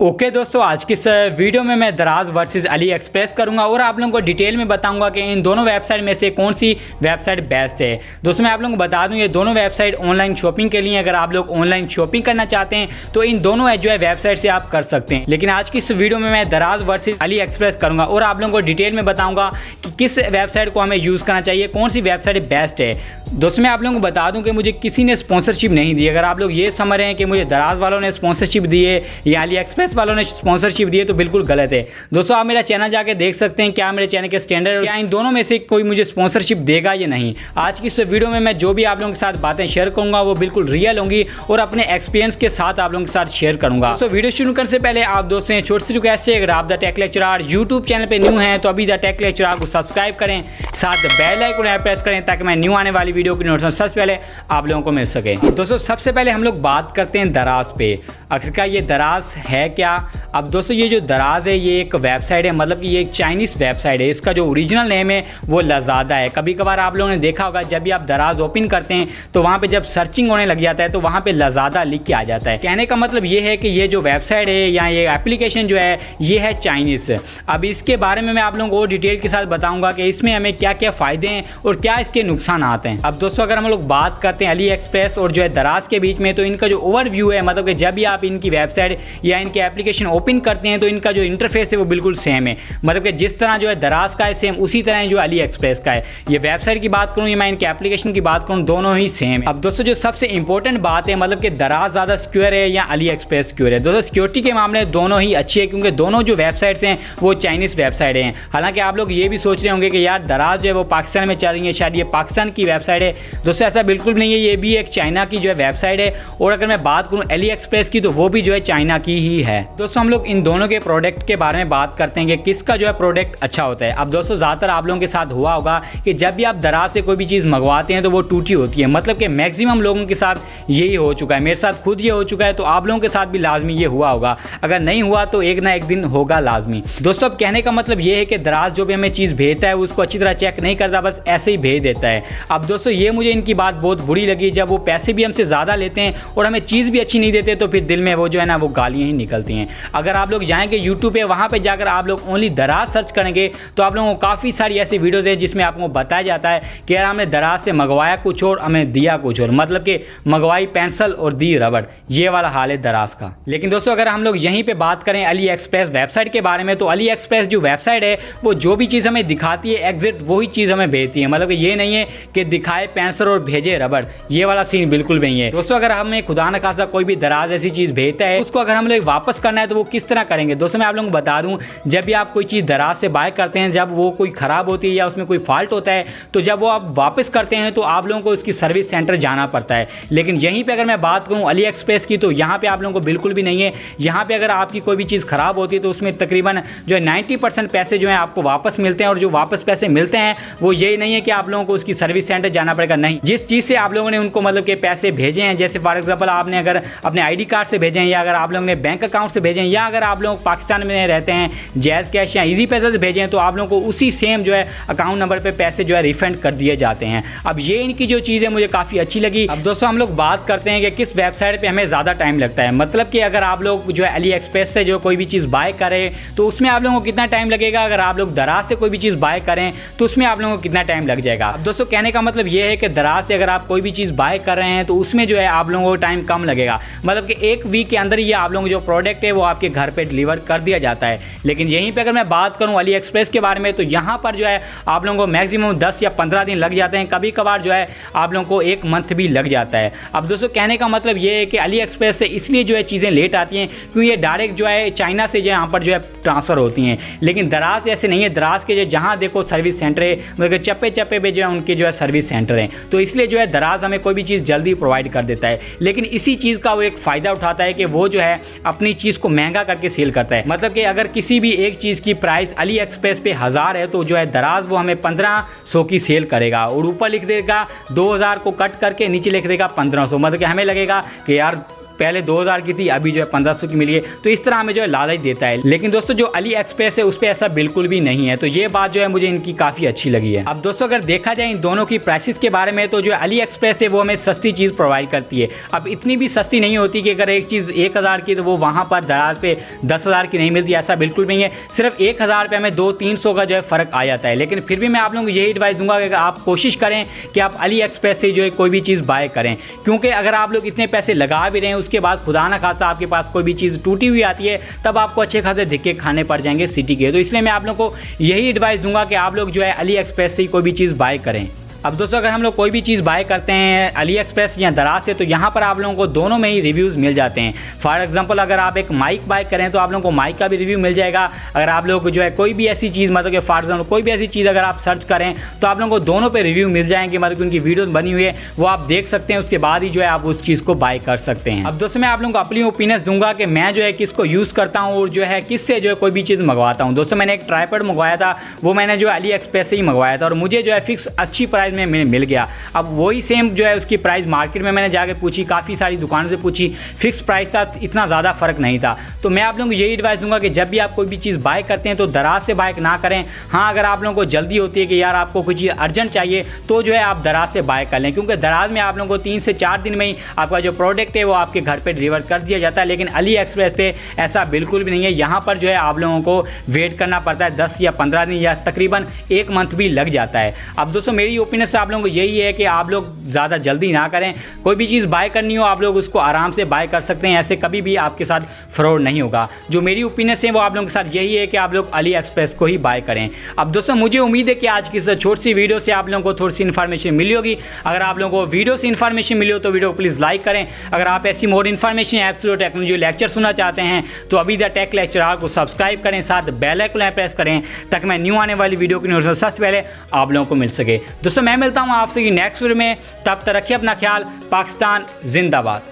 Okay दोस्तों, आज की इस वीडियो में मैं दराज वर्सेस अली एक्सप्रेस करूंगा और आप लोगों को डिटेल में बताऊंगा कि इन दोनों वेबसाइट में से कौन सी वेबसाइट बेस्ट है। दोस्तों मैं आप लोगों को बता दूं, ये दोनों वेबसाइट ऑनलाइन शॉपिंग के लिए, अगर आप लोग ऑनलाइन शॉपिंग करना चाहते हैं तो इन दोनों जो है वेबसाइट से आप कर सकते हैं। लेकिन आज की इस वीडियो में मैं दराज वर्सेस अली एक्सप्रेस करूँगा और आप लोगों को डिटेल में बताऊँगा कि किस वेबसाइट को हमें यूज़ करना चाहिए, कौन सी वेबसाइट बेस्ट है। दोस्तों मैं आप लोगों को बता दूं कि मुझे किसी ने स्पॉन्सरशिप नहीं दी। अगर आप लोग ये समझ रहे हैं कि मुझे दराज वालों ने स्पॉन्सरशिप दी है या अली एक्सप्रेस वालों ने स्पॉन्सरशिप दी है तो बिल्कुल गलत है। दोस्तों आप मेरा चैनल जाके देख सकते हैं क्या मेरे चैनल के स्टैंडर्ड, क्या इन दोनों में से कोई मुझे स्पॉन्सरशिप देगा या नहीं। आज की इस वीडियो में मैं जो भी आप लोगों के साथ बातें शेयर करूंगा वो बिल्कुल रियल होंगी और अपने एक्सपीरियंस के साथ आप लोगों के साथ शेयर करूंगा। दोस्तों वीडियो शुरू करने से पहले आप दोस्तों छोटी सी रिक्वेस्ट है, अगर आप the take lecturer YouTube channel पर न्यू हैं तो अभी द टेक लेक्चरर को सब्सक्राइब करें, साथ बेल आइकन प्रेस करें ताकि मैं न्यू आने वाली वीडियो की नोटिफिकेशन सबसे पहले आप लोगों को मिल सके। दोस्तों सबसे पहले हम लोग बात करते हैं दराज पे। आखिरकार ये दराज है क्या। अब दोस्तों ये जो दराज है ये एक वेबसाइट है, मतलब कि ये एक चाइनीज़ वेबसाइट है। इसका जो ओरिजिनल नेम है वो लज़ादा है। कभी कभार आप लोगों ने देखा होगा जब भी आप दराज ओपन करते हैं तो वहाँ पे जब सर्चिंग होने लग जाता है तो वहाँ पे लज़ादा लिख के आ जाता है। कहने का मतलब ये है कि ये जो वेबसाइट है या ये एप्लीकेशन जो है ये है चाइनीज़। अब इसके बारे में मैं आप लोगों को डिटेल के साथ बताऊँगा कि इसमें हमें क्या क्या फ़ायदे हैं और क्या इसके नुकसान आते हैं। अब दोस्तों अगर हम लोग बात करते हैं अली एक्सप्रेस और जो है दराज के बीच में, तो इनका जो ओवरव्यू है, मतलब कि जब भी आप इनकी वेबसाइट या इनकी एप्लीकेशन ओपन करते हैं तो इनका जो इंटरफेस है वो बिल्कुल सेम है। मतलब कि जिस तरह जो है दराज का है सेम उसी तरह जो अली एक्सप्रेस का है। ये वेबसाइट की बात करूँ या मैं इनकी एप्लीकेशन की बात करूँ, दोनों ही सेम है। अब दोस्तों जो सबसे इंपॉर्टेंट बात है, मतलब कि दराज ज़्यादा सिक्योर है या अली एक्सप्रेस सिक्योर है। दोस्तों सिक्योरिटी के मामले दोनों ही अच्छी है क्योंकि दोनों जो वेबसाइट्स हैं वो चाइनीज़ वेबसाइट हैं। हालांकि आप लोग ये भी सोच रहे होंगे कि यार दराज जो है वो पाकिस्तान में चल रही है, शायद ये पाकिस्तान की वेबसाइट है। दोस्तों ऐसा बिल्कुल नहीं है, ये भी एक चाइना की जो है वेबसाइट है। और अगर मैं बात करूँ अली एक्सप्रेस की तो वो भी जो है चाइना की ही है। दोस्तों हम लोग इन दोनों के प्रोडक्ट के बारे में बात करते हैं कि किसका जो है प्रोडक्ट अच्छा होता है। अब दोस्तों ज़्यादातर आप लोगों के साथ हुआ होगा कि जब भी आप दराज से कोई भी चीज़ मंगवाते हैं तो वो टूटी होती है। मतलब कि मैक्सिमम लोगों के साथ यही हो चुका है, मेरे साथ खुद ये हो चुका है, तो आप लोगों के साथ भी लाजमी ये हुआ होगा। अगर नहीं हुआ तो एक ना एक दिन होगा लाजमी। दोस्तों अब कहने का मतलब ये है कि दराज जो भी हमें चीज़ भेजता है उसको अच्छी तरह चेक नहीं करता, बस ऐसे ही भेज देता है। अब दोस्तों ये मुझे इनकी बात बहुत बुरी लगी, जब वो पैसे भी हमसे ज़्यादा लेते हैं और हमें चीज़ भी अच्छी नहीं देते तो फिर दिल में वो जो है ना वो गालियाँ ही निकलती हैं। अगर आप लोग जाएंगे यूट्यूब पे, वहाँ पे जाकर आप लोग ओनली दराज सर्च करेंगे तो आप लोगों को काफ़ी सारी ऐसी वीडियोज़ है जिसमें आपको बताया जाता है कि यार हमने दराज से मंगवाया कुछ और हमें दिया कुछ और, मतलब कि मंगवाई पेंसिल और दी रबड़, ये वाला हाल है दराज का। लेकिन दोस्तों अगर हम लोग यहीं पे बात करें अली एक्सप्रेस वेबसाइट के बारे में, तो अली एक्सप्रेस जो वेबसाइट है वो जो भी चीज़ हमें दिखाती है एग्जैक्ट वही चीज़ हमें भेजती है। मतलब कि ये नहीं है कि दिखाए पेंसिल और भेजे रबड़, ये वाला सीन बिल्कुल नहीं है। दोस्तों अगर हमें खुदा न खासा कोई भी दराज ऐसी चीज़ भेजता है उसको अगर हम लोग वापस करना है तो वो किस तरह करेंगे। दोस्तों मैं आप लोगों को बता दूं, जब भी आप कोई चीज़ दराज से बाय करते हैं, जब वो कोई ख़राब होती है या उसमें कोई फॉल्ट होता है तो जब वो आप वापस करते हैं तो आप लोगों को उसकी सर्विस सेंटर जाना पड़ता है। लेकिन यहीं पे अगर मैं बात करूं अली एक्सप्रेस की तो यहाँ पे आप लोगों को बिल्कुल भी नहीं है। यहाँ पे अगर आपकी कोई भी चीज़ ख़राब होती है तो उसमें तकरीबन जो है 90% पैसे जो है आपको वापस मिलते हैं। और जो वापस पैसे मिलते हैं वो यही नहीं है कि आप लोगों को उसकी सर्विस सेंटर जाना पड़ेगा, नहीं। जिस चीज़ से आप लोगों ने उनको मतलब कि पैसे भेजे हैं, जैसे फॉर एग्जाम्पल आपने अगर अपने ID कार्ड से भेजे हैं या अगर आप लोगों ने बैंक अकाउंट से भेजे हैं या अगर आप लोग पाकिस्तान में रहते हैं जैज़ कैश या ईजी पैसे से भेजें तो आप लोगों को उसी सेम जो है अकाउंट नंबर पे पैसे जो है रिफंड कर दिए जाते हैं। अब ये इनकी जो चीज़ है मुझे काफ़ी अच्छी लगी। अब दोस्तों हम लोग बात करते हैं कि किस वेबसाइट पे हमें ज़्यादा टाइम लगता है। मतलब कि अगर आप लोग जो है अली एक्सप्रेस से जो कोई भी चीज़ बाय करें तो उसमें आप लोगों को कितना टाइम लगेगा, अगर आप लोग दराज से कोई भी चीज़ बाय करें तो उसमें आप लोगों को कितना टाइम लग जाएगा। अब दोस्तों कहने का मतलब ये है कि दराज से अगर आप कोई भी चीज़ बाय कर रहे हैं तो उसमें जो है आप लोगों को टाइम कम लगेगा। मतलब कि एक वीक के अंदर ही आप लोगों को जो प्रोडक्ट है वो आपके घर पे डिलीवर कर दिया जाता है। लेकिन यहीं पे अगर मैं बात करूं अली एक्सप्रेस के बारे में तो यहाँ पर जो है आप लोगों को मैक्सिमम 10 या 15 दिन लग जाते हैं, कभी कभार जो है आप लोगों को 1 मंथ भी लग जाता है। अब दोस्तों कहने का मतलब ये है कि अली एक्सप्रेस से इसलिए जो है चीज़ें लेट आती हैं क्योंकि ये डायरेक्ट जो है चाइना से जो है यहाँ पर जो है ट्रांसफ़र होती हैं। लेकिन दराज ऐसे नहीं है, दराज के जो जहाँ देखो सर्विस सेंटर है, मतलब चप्पे चप्पे पे जो है उनके जो है सर्विस सेंटर हैं, तो इसलिए जो है दराज हमें कोई भी चीज़ जल्दी प्रोवाइड कर देता है। लेकिन इसी चीज़ का वो एक फ़ायदा उठाता है कि वो जो है अपनी चीज़ को महंगा करके सेल करता है। मतलब कि अगर किसी भी एक चीज़ की प्राइस अली एक्सप्रेस पे 1000 है तो जो है दराज वो हमें 1500 की सेल करेगा और ऊपर लिख देगा 2000 को कट करके नीचे लिख देगा 1500। मतलब कि हमें लगेगा कि यार पहले 2000 की थी, अभी जो है 1500 की मिली है। तो इस तरह हमें जो है लालच देता है। लेकिन दोस्तों जो अली एक्सप्रेस है उस पर ऐसा बिल्कुल भी नहीं है। तो ये बात जो है मुझे इनकी काफ़ी अच्छी लगी है। अब दोस्तों अगर देखा जाए इन दोनों की प्राइसेस के बारे में, तो जो अली एक्सप्रेस है वो हमें सस्ती चीज़ प्रोवाइड करती है। अब इतनी भी सस्ती नहीं होती कि अगर एक चीज़ 1000 की तो वो वहाँ पर दराज पे 10,000 की नहीं मिलती, ऐसा बिल्कुल नहीं है। सिर्फ 1000 पे हमें 200-300 का जो है फ़र्क आ जाता है। लेकिन फिर भी मैं आप लोगों को यही एडवाइस दूंगा कि आप कोशिश करें कि आप अली एक्सप्रेस से जो है कोई भी चीज़ बाय करें, क्योंकि अगर आप लोग इतने पैसे लगा भी रहे हैं, उसके बाद खुदा ना खासा आपके पास कोई भी चीज़ टूटी हुई आती है, तब आपको अच्छे खासे धक्के खाने पड़ जाएंगे सिटी के। तो इसलिए मैं आप लोग को यही एडवाइस दूंगा कि आप लोग जो है अली एक्सप्रेस से ही कोई भी चीज़ बाय करें। अब दोस्तों अगर हम लोग कोई भी चीज़ बाय करते हैं अली एक्सप्रेस या दराज से, तो यहाँ पर आप लोगों को दोनों में ही रिव्यूज़ मिल जाते हैं। फॉर एग्जांपल अगर आप एक माइक बाय करें तो आप लोगों को माइक का भी रिव्यू मिल जाएगा। अगर आप लोग जो है कोई भी ऐसी चीज़, मतलब कि फॉर एग्जांपल कोई भी ऐसी चीज़ अगर आप सर्च करें तो आप लोगों को दोनों पे रिव्यू मिल जाएंगे, मतलब उनकी वीडियो बनी हुई है वो आप देख सकते हैं। उसके बाद ही जो है आप उस चीज़ को बाय कर सकते हैं। अब दोस्तों मैं आप लोगों को अपनी ओपिनियंस दूंगा कि मैं जो है किसको यूज़ करता हूँ और जो है किससे जो है कोई भी चीज़ मंगवाता हूँ। दोस्तों मैंने एक ट्राइपॉड मंगवाया था, वो मैंने जो अली एक्सप्रेस से ही मंगवाया था और मुझे जो है फिक्स अच्छी प्राइस में मिल गया। अब वही सेम जो है उसकी प्राइस मार्केट में मैंने जाके पूछी, काफ़ी सारी दुकानों से पूछी, फिक्स प्राइस था, इतना ज़्यादा फ़र्क नहीं था। तो मैं आप लोगों को यही एडवाइस दूंगा कि जब भी आप कोई भी चीज़ बाय करते हैं तो दराज से बाय ना करें। हाँ अगर आप लोगों को जल्दी होती है कि यार आपको कोई चीज़ अर्जेंट चाहिए तो जो है आप दराज से बाय कर लें, क्योंकि दराज में आप लोगों को 3 से 4 दिन में ही आपका जो प्रोडक्ट है वो आपके घर पर डिलीवर कर दिया जाता है। लेकिन अली एक्सप्रेस पे ऐसा बिल्कुल भी नहीं है। यहाँ पर जो है आप लोगों को वेट करना पड़ता है 10 या 15 दिन या तकरीबन 1 मंथ भी लग जाता है। अब दोस्तों मेरी ओपिनियन से आप लोगों को यही है कि आप लोग ज़्यादा जल्दी ना करें। कोई भी चीज़ बाय करनी हो आप लोग उसको आराम से बाय कर सकते हैं, ऐसे कभी भी आपके साथ फ्रॉड नहीं होगा। जो मेरी ओपिनियन है वो आप लोगों के साथ यही है कि आप लोग अली एक्सप्रेस को ही बाय करें। अब दोस्तों मुझे उम्मीद है कि आज की इस छोटी सी वीडियो से आप लोगों को थोड़ी सी इन्फॉर्मेशन मिली होगी। अगर आप लोगों को वीडियो से इन्फॉर्मेशन मिली हो तो वीडियो को प्लीज़ लाइक करें। अगर आप ऐसी more information absolute technology lecture सुनना चाहते हैं तो अभी द टेक लेक्चर को सब्सक्राइब करें, साथ बेल आइकन प्रेस करें ताकि मैं न्यू आने वाली वीडियो की नोटिफिकेशन सबसे पहले आप लोगों को मिल सके। दोस्तों मैं मिलता हूँ आपसे नेक्स्ट वीडियो में, तब तक रखिए अपना ख्याल। पाकिस्तान जिंदाबाद।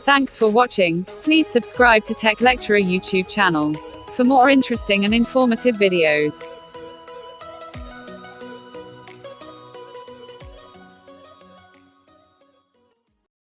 Thanks for watching. Please subscribe to Tech Lecturer YouTube channel for more interesting and informative videos.